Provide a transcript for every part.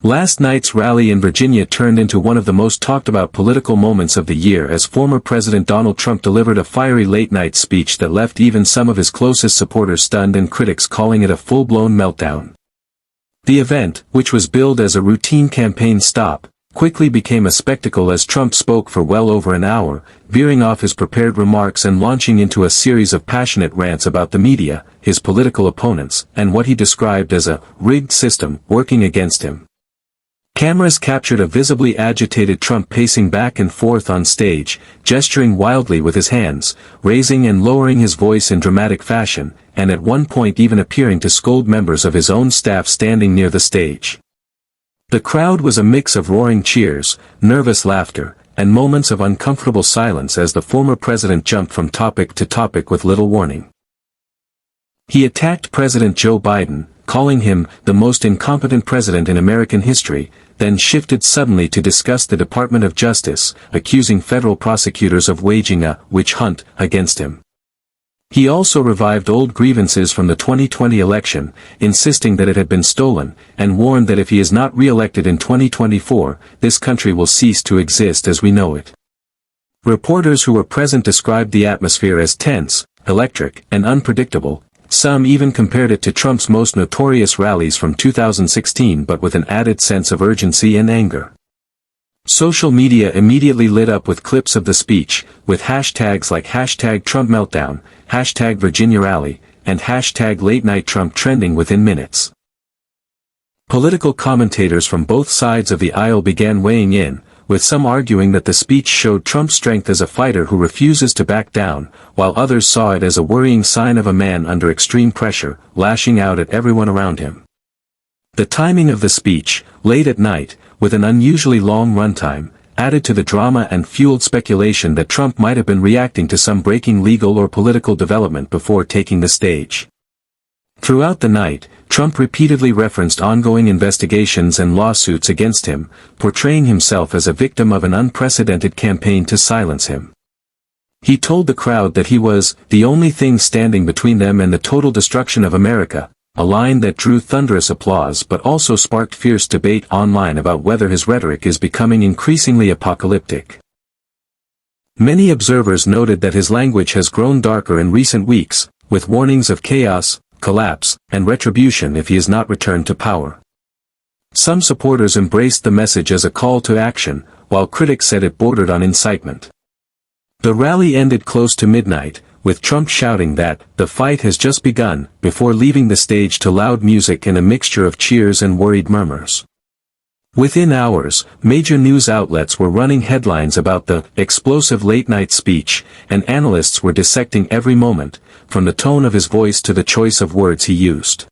Last night's rally in Virginia turned into one of the most talked-about political moments of the year as former President Donald Trump delivered a fiery late-night speech that left even some of his closest supporters stunned and critics calling it a full-blown meltdown. The event, which was billed as a routine campaign stop, quickly became a spectacle as Trump spoke for well over an hour, veering off his prepared remarks and launching into a series of passionate rants about the media, his political opponents, and what he described as a rigged system working against him. Cameras captured a visibly agitated Trump pacing back and forth on stage, gesturing wildly with his hands, raising and lowering his voice in dramatic fashion, and at one point even appearing to scold members of his own staff standing near the stage. The crowd was a mix of roaring cheers, nervous laughter, and moments of uncomfortable silence as the former president jumped from topic to topic with little warning. He attacked President Joe Biden, calling him the most incompetent president in American history, then shifted suddenly to discuss the Department of Justice, accusing federal prosecutors of waging a witch hunt against him. He also revived old grievances from the 2020 election, insisting that it had been stolen, and warned that if he is not re-elected in 2024, this country will cease to exist as we know it. Reporters who were present described the atmosphere as tense, electric, and unpredictable. Some even compared it to Trump's most notorious rallies from 2016 but with an added sense of urgency and anger. Social media immediately lit up with clips of the speech, with hashtags like #TrumpMeltdown, #VirginiaRally, and #LateNightTrump trending within minutes. Political commentators from both sides of the aisle began weighing in, with some arguing that the speech showed Trump's strength as a fighter who refuses to back down, while others saw it as a worrying sign of a man under extreme pressure, lashing out at everyone around him. The timing of the speech, late at night, with an unusually long runtime, added to the drama and fueled speculation that Trump might have been reacting to some breaking legal or political development before taking the stage. Throughout the night, Trump repeatedly referenced ongoing investigations and lawsuits against him, portraying himself as a victim of an unprecedented campaign to silence him. He told the crowd that he was the only thing standing between them and the total destruction of America, a line that drew thunderous applause but also sparked fierce debate online about whether his rhetoric is becoming increasingly apocalyptic. Many observers noted that his language has grown darker in recent weeks, with warnings of chaos, collapse, and retribution if he is not returned to power. Some supporters embraced the message as a call to action, while critics said it bordered on incitement. The rally ended close to midnight, with Trump shouting that the fight has just begun, before leaving the stage to loud music and a mixture of cheers and worried murmurs. Within hours, major news outlets were running headlines about the explosive late-night speech, and analysts were dissecting every moment, from the tone of his voice to the choice of words he used.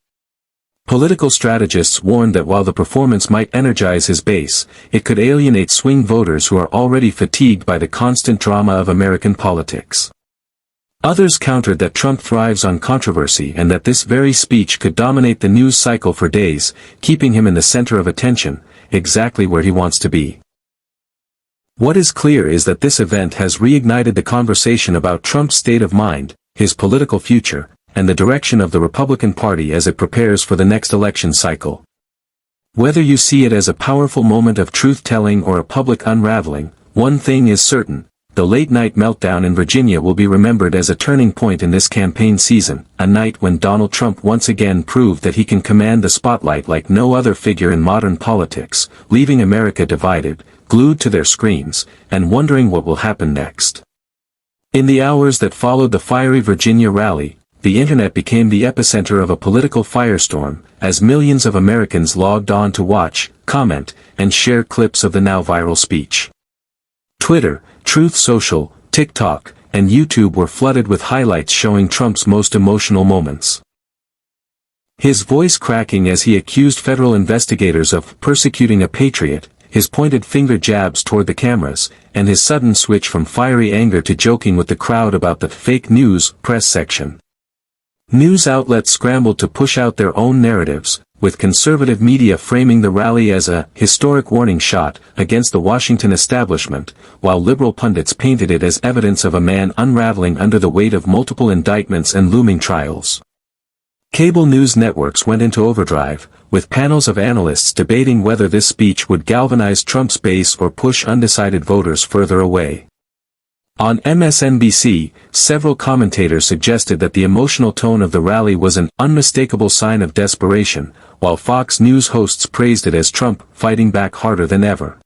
Political strategists warned that while the performance might energize his base, it could alienate swing voters who are already fatigued by the constant drama of American politics. Others countered that Trump thrives on controversy and that this very speech could dominate the news cycle for days, keeping him in the center of attention, exactly where he wants to be. What is clear is that this event has reignited the conversation about Trump's state of mind, his political future, and the direction of the Republican Party as it prepares for the next election cycle. Whether you see it as a powerful moment of truth-telling or a public unraveling, one thing is certain: the late-night meltdown in Virginia will be remembered as a turning point in this campaign season, a night when Donald Trump once again proved that he can command the spotlight like no other figure in modern politics, leaving America divided, glued to their screens, and wondering what will happen next. In the hours that followed the fiery Virginia rally, the internet became the epicenter of a political firestorm, as millions of Americans logged on to watch, comment, and share clips of the now viral speech. Twitter, Truth Social, TikTok, and YouTube were flooded with highlights showing Trump's most emotional moments. His voice cracking as he accused federal investigators of persecuting a patriot, his pointed finger jabs toward the cameras, and his sudden switch from fiery anger to joking with the crowd about the fake news press section. News outlets scrambled to push out their own narratives, with conservative media framing the rally as a historic warning shot against the Washington establishment, while liberal pundits painted it as evidence of a man unraveling under the weight of multiple indictments and looming trials. Cable news networks went into overdrive, with panels of analysts debating whether this speech would galvanize Trump's base or push undecided voters further away. On MSNBC, several commentators suggested that the emotional tone of the rally was an unmistakable sign of desperation, while Fox News hosts praised it as Trump fighting back harder than ever.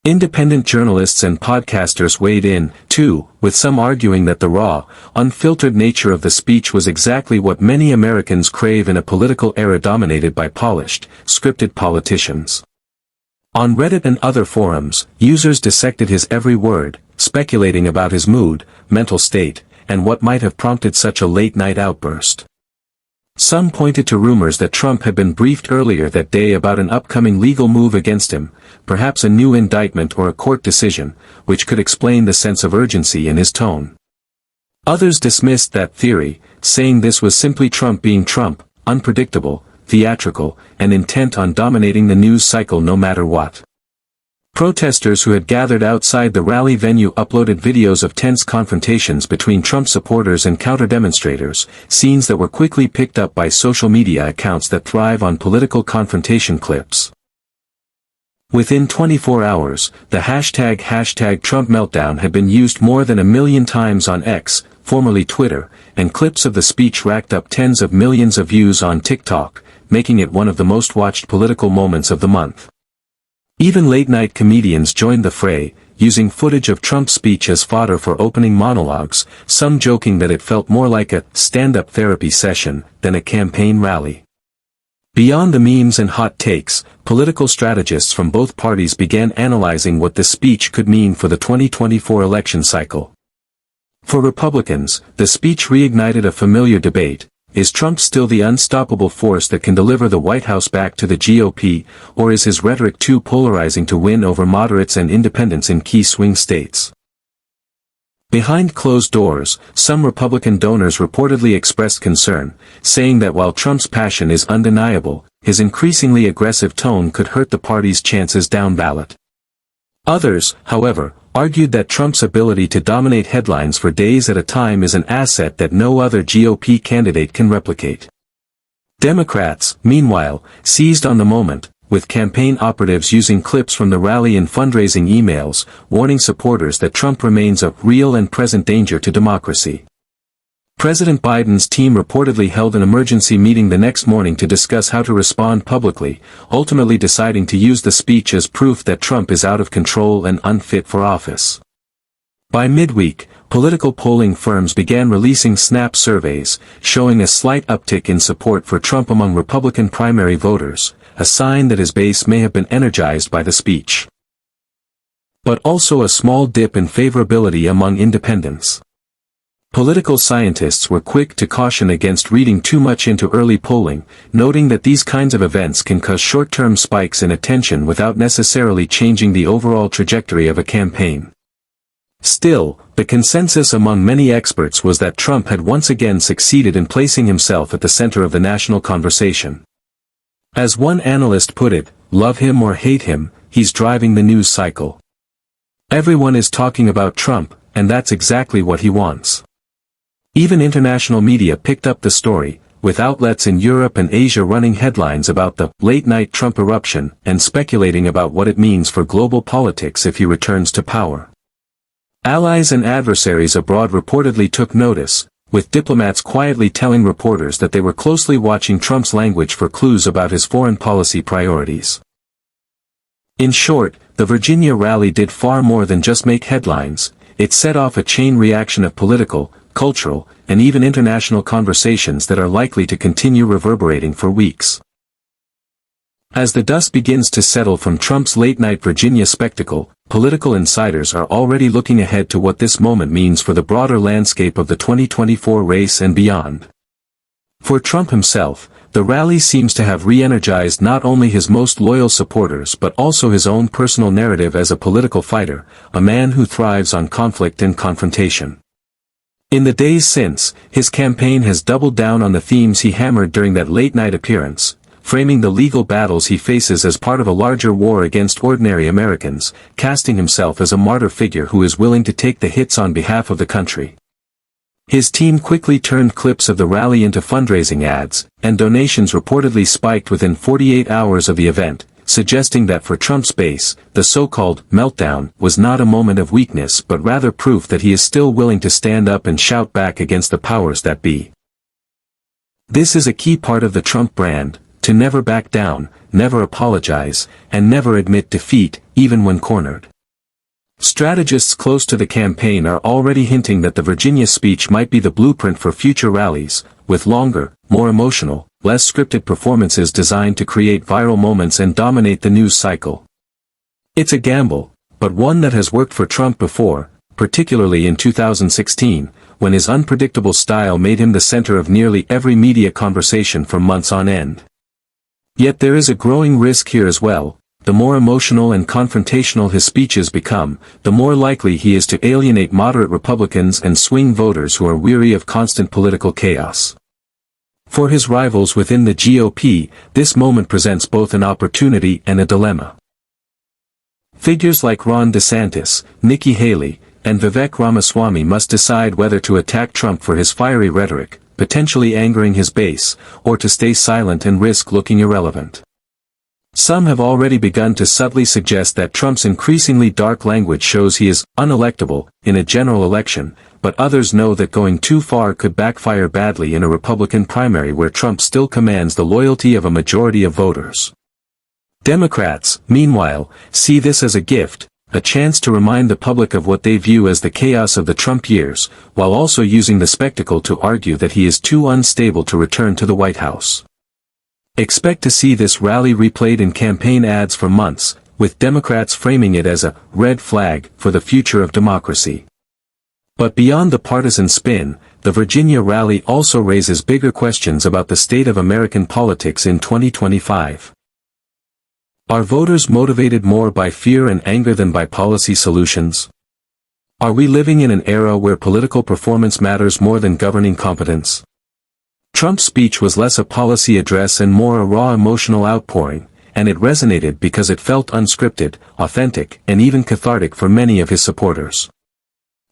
Independent journalists and podcasters weighed in, too, with some arguing that the raw, unfiltered nature of the speech was exactly what many Americans crave in a political era dominated by polished, scripted politicians. On Reddit and other forums, users dissected his every word, speculating about his mood, mental state, and what might have prompted such a late-night outburst. Some pointed to rumors that Trump had been briefed earlier that day about an upcoming legal move against him, perhaps a new indictment or a court decision, which could explain the sense of urgency in his tone. Others dismissed that theory, saying this was simply Trump being Trump, unpredictable, theatrical, and intent on dominating the news cycle no matter what. Protesters who had gathered outside the rally venue uploaded videos of tense confrontations between Trump supporters and counter-demonstrators, scenes that were quickly picked up by social media accounts that thrive on political confrontation clips. Within 24 hours, the hashtag #TrumpMeltdown had been used more than 1 million times on X, formerly Twitter, and clips of the speech racked up tens of millions of views on TikTok, making it one of the most watched political moments of the month. Even late-night comedians joined the fray, using footage of Trump's speech as fodder for opening monologues, some joking that it felt more like a stand-up therapy session than a campaign rally. Beyond the memes and hot takes, political strategists from both parties began analyzing what this speech could mean for the 2024 election cycle. For Republicans, the speech reignited a familiar debate: is Trump still the unstoppable force that can deliver the White House back to the GOP, or is his rhetoric too polarizing to win over moderates and independents in key swing states? Behind closed doors, some Republican donors reportedly expressed concern, saying that while Trump's passion is undeniable, his increasingly aggressive tone could hurt the party's chances down ballot. Others, however, argued that Trump's ability to dominate headlines for days at a time is an asset that no other GOP candidate can replicate. Democrats, meanwhile, seized on the moment, with campaign operatives using clips from the rally and fundraising emails, warning supporters that Trump remains a real and present danger to democracy. President Biden's team reportedly held an emergency meeting the next morning to discuss how to respond publicly, ultimately deciding to use the speech as proof that Trump is out of control and unfit for office. By midweek, political polling firms began releasing snap surveys, showing a slight uptick in support for Trump among Republican primary voters, a sign that his base may have been energized by the speech. But also a small dip in favorability among independents. Political scientists were quick to caution against reading too much into early polling, noting that these kinds of events can cause short-term spikes in attention without necessarily changing the overall trajectory of a campaign. Still, the consensus among many experts was that Trump had once again succeeded in placing himself at the center of the national conversation. As one analyst put it, love him or hate him, he's driving the news cycle. Everyone is talking about Trump, and that's exactly what he wants. Even international media picked up the story, with outlets in Europe and Asia running headlines about the late-night Trump eruption and speculating about what it means for global politics if he returns to power. Allies and adversaries abroad reportedly took notice, with diplomats quietly telling reporters that they were closely watching Trump's language for clues about his foreign policy priorities. In short, the Virginia rally did far more than just make headlines. It set off a chain reaction of political, cultural, and even international conversations that are likely to continue reverberating for weeks. As the dust begins to settle from Trump's late-night Virginia spectacle, political insiders are already looking ahead to what this moment means for the broader landscape of the 2024 race and beyond. For Trump himself, the rally seems to have re-energized not only his most loyal supporters but also his own personal narrative as a political fighter, a man who thrives on conflict and confrontation. In the days since, his campaign has doubled down on the themes he hammered during that late-night appearance, framing the legal battles he faces as part of a larger war against ordinary Americans, casting himself as a martyr figure who is willing to take the hits on behalf of the country. His team quickly turned clips of the rally into fundraising ads, and donations reportedly spiked within 48 hours of the event, suggesting that for Trump's base, the so-called meltdown was not a moment of weakness but rather proof that he is still willing to stand up and shout back against the powers that be. This is a key part of the Trump brand, to never back down, never apologize, and never admit defeat, even when cornered. Strategists close to the campaign are already hinting that the Virginia speech might be the blueprint for future rallies, with longer, more emotional, less scripted performances designed to create viral moments and dominate the news cycle. It's a gamble, but one that has worked for Trump before, particularly in 2016, when his unpredictable style made him the center of nearly every media conversation for months on end. Yet there is a growing risk here as well. The more emotional and confrontational his speeches become, the more likely he is to alienate moderate Republicans and swing voters who are weary of constant political chaos. For his rivals within the GOP, this moment presents both an opportunity and a dilemma. Figures like Ron DeSantis, Nikki Haley, and Vivek Ramaswamy must decide whether to attack Trump for his fiery rhetoric, potentially angering his base, or to stay silent and risk looking irrelevant. Some have already begun to subtly suggest that Trump's increasingly dark language shows he is unelectable in a general election, but others know that going too far could backfire badly in a Republican primary where Trump still commands the loyalty of a majority of voters. Democrats, meanwhile, see this as a gift, a chance to remind the public of what they view as the chaos of the Trump years, while also using the spectacle to argue that he is too unstable to return to the White House. Expect to see this rally replayed in campaign ads for months, with Democrats framing it as a red flag for the future of democracy. But beyond the partisan spin, the Virginia rally also raises bigger questions about the state of American politics in 2025. Are voters motivated more by fear and anger than by policy solutions? Are we living in an era where political performance matters more than governing competence? Trump's speech was less a policy address and more a raw emotional outpouring, and it resonated because it felt unscripted, authentic, and even cathartic for many of his supporters.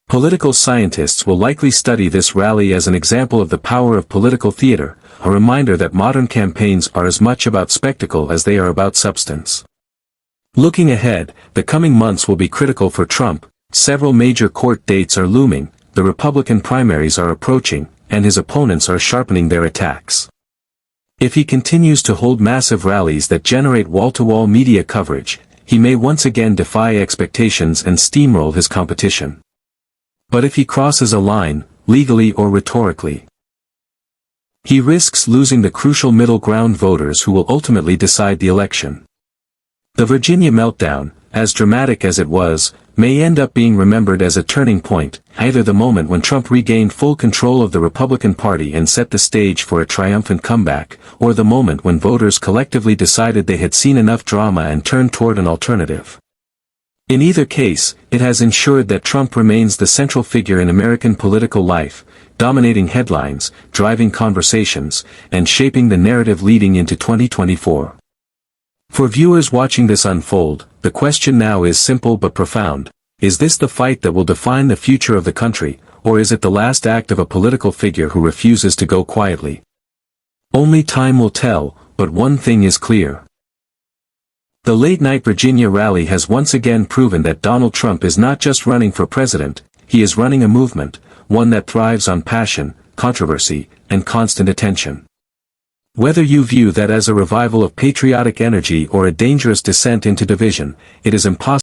Political scientists will likely study this rally as an example of the power of political theater, a reminder that modern campaigns are as much about spectacle as they are about substance. Looking ahead, the coming months will be critical for Trump. Several major court dates are looming, the Republican primaries are approaching, and his opponents are sharpening their attacks. If he continues to hold massive rallies that generate wall-to-wall media coverage, he may once again defy expectations and steamroll his competition. But if he crosses a line, legally or rhetorically, he risks losing the crucial middle ground voters who will ultimately decide the election. The Virginia meltdown, as dramatic as it was, may end up being remembered as a turning point, either the moment when Trump regained full control of the Republican Party and set the stage for a triumphant comeback, or the moment when voters collectively decided they had seen enough drama and turned toward an alternative. In either case, it has ensured that Trump remains the central figure in American political life, dominating headlines, driving conversations, and shaping the narrative leading into 2024. For viewers watching this unfold, the question now is simple but profound. Is this the fight that will define the future of the country, or is it the last act of a political figure who refuses to go quietly? Only time will tell, but one thing is clear. The late-night Virginia rally has once again proven that Donald Trump is not just running for president, he is running a movement, one that thrives on passion, controversy, and constant attention. Whether you view that as a revival of patriotic energy or a dangerous descent into division, it is impossible